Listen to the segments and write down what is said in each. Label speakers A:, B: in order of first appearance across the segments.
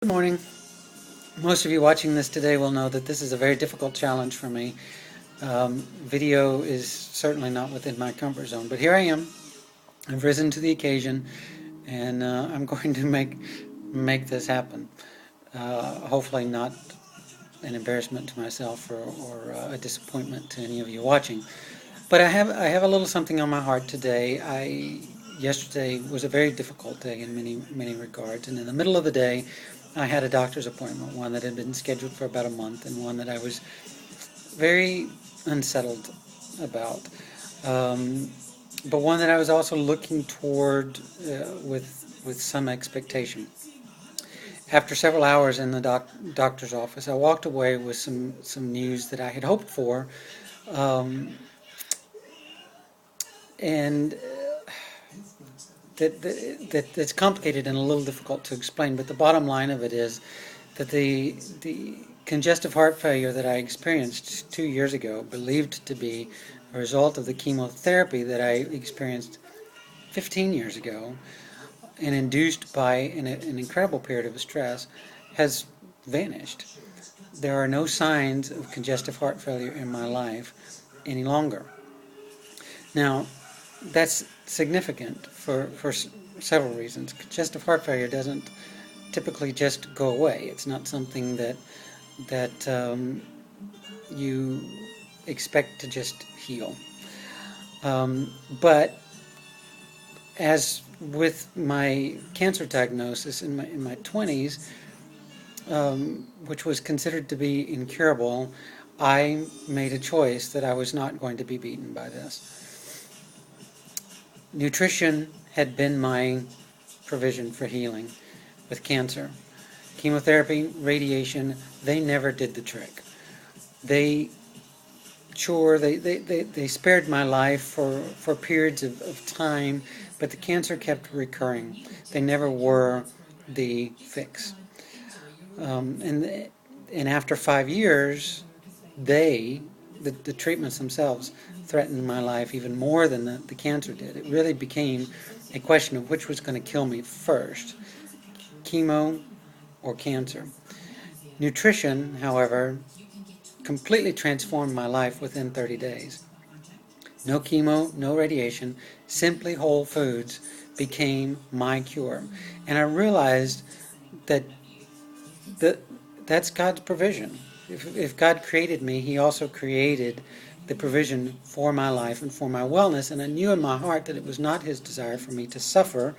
A: Good morning. Most of you watching this today will know that this is a very difficult challenge for me. Video is certainly not within my comfort zone, but here I am. I've risen to the occasion, and I'm going to make this happen. Hopefully not an embarrassment to myself or a disappointment to any of you watching. But I have a little something on my heart today. Yesterday was a very difficult day in many regards, and in the middle of the day, I had a doctor's appointment, one that had been scheduled for about a month, and one that I was very unsettled about, but one that I was also looking toward with some expectation. After several hours in the doctor's office, I walked away with some news that I had hoped for, and that's complicated and a little difficult to explain. But the bottom line of it is that the congestive heart failure that I experienced 2 years ago, believed to be a result of the chemotherapy that I experienced 15 years ago, and induced by an incredible period of stress, has vanished. There are no signs of congestive heart failure in my life any longer. Now, that's significant for several reasons. Congestive heart failure doesn't typically just go away. It's not something that you expect to just heal. But as with my cancer diagnosis in my 20s, which was considered to be incurable, I made a choice that I was not going to be beaten by this. Nutrition had been my provision for healing with cancer. Chemotherapy, radiation, they never did the trick. They spared my life for periods of time, but the cancer kept recurring. They never were the fix. And after 5 years, the treatments themselves threatened my life even more than the cancer did. It really became a question of which was going to kill me first, chemo or cancer. Nutrition, however, completely transformed my life within 30 days. No chemo, no radiation, simply whole foods became my cure. And I realized that that's God's provision. If God created me, He also created the provision for my life and for my wellness, and I knew in my heart that it was not His desire for me to suffer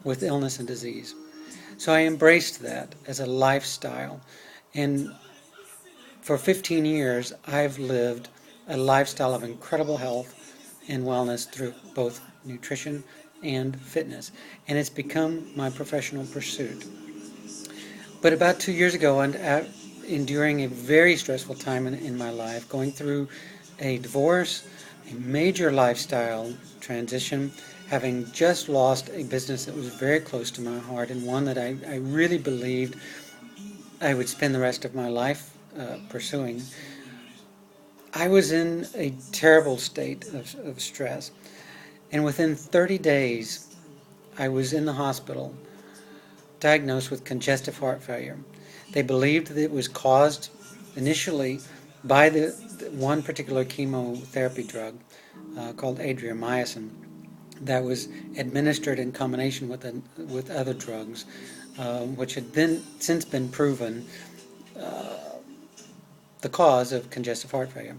A: with illness and disease. So I embraced that as a lifestyle, and for 15 years I've lived a lifestyle of incredible health and wellness through both nutrition and fitness, and it's become my professional pursuit. But about 2 years ago, and enduring a very stressful time in my life, going through a divorce, a major lifestyle transition, having just lost a business that was very close to my heart, and one that I really believed I would spend the rest of my life pursuing, I was in a terrible state of stress. And within 30 days, I was in the hospital, diagnosed with congestive heart failure. They believed that it was caused initially by the one particular chemotherapy drug called adriamycin that was administered in combination with other drugs, which had since been proven the cause of congestive heart failure.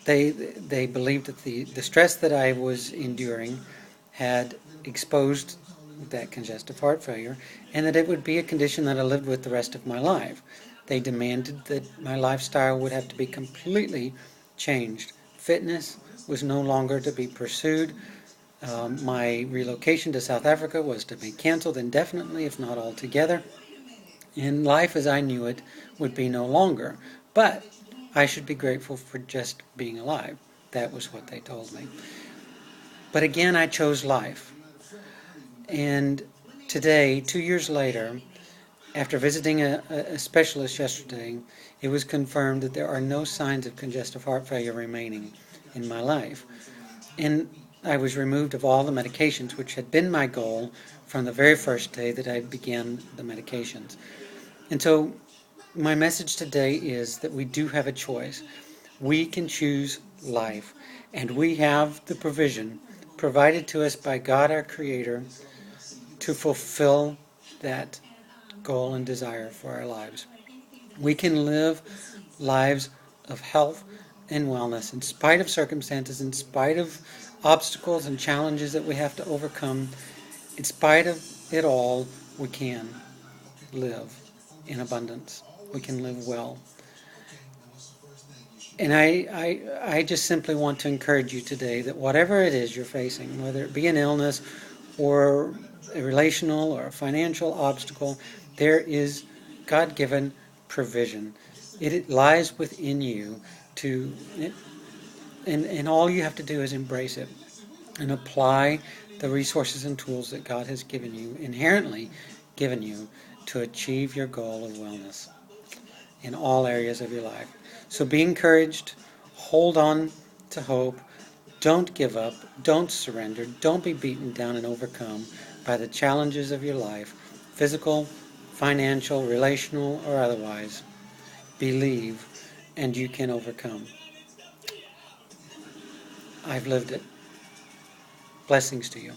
A: They believed that the stress that I was enduring had exposed that congestive heart failure, and that it would be a condition that I lived with the rest of my life. They demanded that my lifestyle would have to be completely changed. Fitness was no longer to be pursued. My relocation to South Africa was to be canceled indefinitely, if not altogether. And life as I knew it would be no longer. But I should be grateful for just being alive. That was what they told me. But again, I chose life. And today, 2 years later, after visiting a specialist yesterday, it was confirmed that there are no signs of congestive heart failure remaining in my life. And I was removed of all the medications, which had been my goal from the very first day that I began the medications. And so my message today is that we do have a choice. We can choose life, and we have the provision provided to us by God our Creator to fulfill that goal and desire for our lives. We can live lives of health and wellness in spite of circumstances, in spite of obstacles and challenges that we have to overcome. In spite of it all, we can live in abundance. We can live well. And I just simply want to encourage you today that whatever it is you're facing, whether it be an illness or a relational or a financial obstacle, there is God-given provision. It lies within you to, and all you have to do is embrace it and apply the resources and tools that God has given you, inherently given you, to achieve your goal of wellness in all areas of your life. So be encouraged, hold on to hope, don't give up, don't surrender, don't be beaten down and overcome by the challenges of your life, physical, financial, relational, or otherwise. Believe, and you can overcome. I've lived it. Blessings to you.